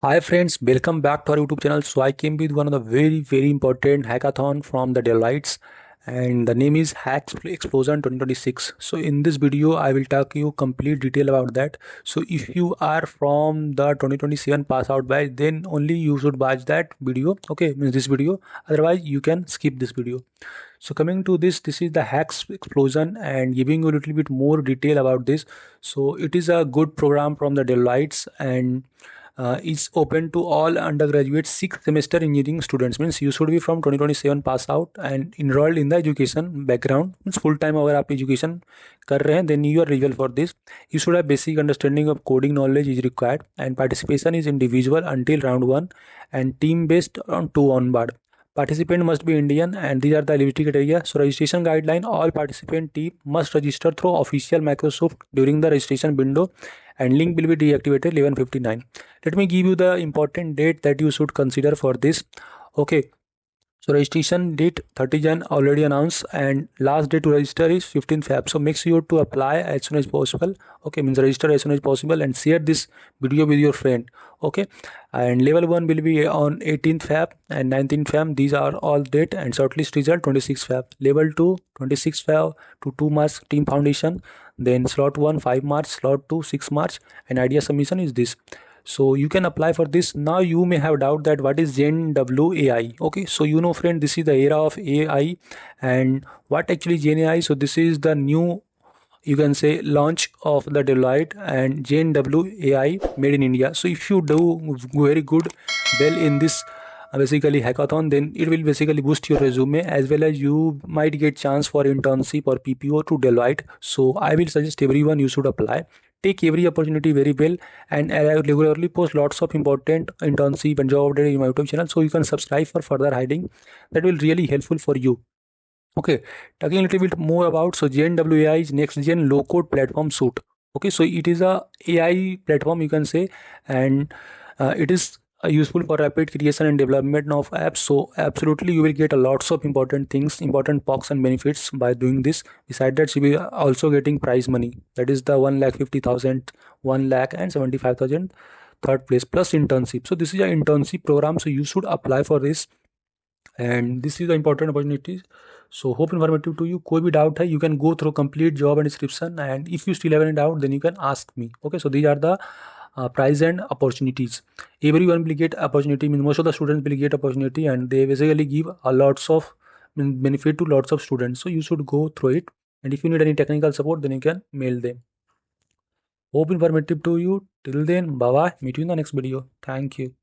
Hi friends, welcome back to our YouTube channel. So I came with one of the very important hackathon from the Deloitte, and the name is Hack Explosion 2026. So in this video I will talk you complete detail about that. So if you are from the 2027 pass out batch, then only you should watch that video. Okay, means this video. Otherwise you can skip this video. So coming to this is the Hacks Explosion and giving you a little bit more detail about this. So it is a good program from the Deloitte, and it's open to all undergraduate sixth semester engineering students. Means you should be from 2027 pass out and enrolled in the education background. Means full time अगर आप education कर रहे हैं, then you are eligible for this. You should have basic understanding of coding knowledge is required, and participation is individual until round 1 and team based on 2 onward. Participant must be Indian, and these are the eligibility criteria. So registration guideline: all participant team must register through official Microsoft during the registration window, and link will be deactivated 11:59. Let me give you the important date that you should consider for this. Okay, so registration date 30 Jan already announced, and last day to register is 15 Feb. So make sure to apply as soon as possible. Okay, means register as soon as possible and share this video with your friend. Okay, and level 1 will be on 18th Feb and 19th Feb. These are all date, and shortlist result 26th Feb. Level 2 26th Feb to 2 March team foundation. Then slot 1 5 March, slot 2 6 March, and idea submission is this. So you can apply for this. Now you may have doubt that what is GenWAI. Okay, so you know friend, this is the era of AI, and what actually GenAI. So this is the new, you can say, launch of the Deloitte and GenWAI made in India. So if you do very good well in this basically hackathon, then it will basically boost your resume, as well as you might get chance for internship or PPO to Deloitte. So I will suggest everyone you should apply. Take every opportunity very well, and I regularly post lots of important internship and job update in my YouTube channel, so you can subscribe for further hiding. That will really helpful for you. Okay, talking a little bit more about, so GenWAI is next gen low code platform suite. Okay, so it is a AI platform, you can say, and it is useful for rapid creation and development of apps. So absolutely you will get a lots of important things, important perks and benefits by doing this. Besides that, you will also getting prize money, that is the 1,50,000, 1 lakh and 75,000 third place plus internship. So this is an internship program, so you should apply for this, and this is the important opportunities. So hope informative to you. कोई भी doubt है, you can go through complete job and description, and if you still have any doubt, then you can ask me. Okay, so these are the prize and opportunities. Everyone will get opportunity. Means most of the students will get opportunity, and they basically give a lots of benefit to lots of students. So you should go through it, and if you need any technical support, then you can mail them. Hope informative to you. Till then, bye bye. Meet you in the next video. Thank you.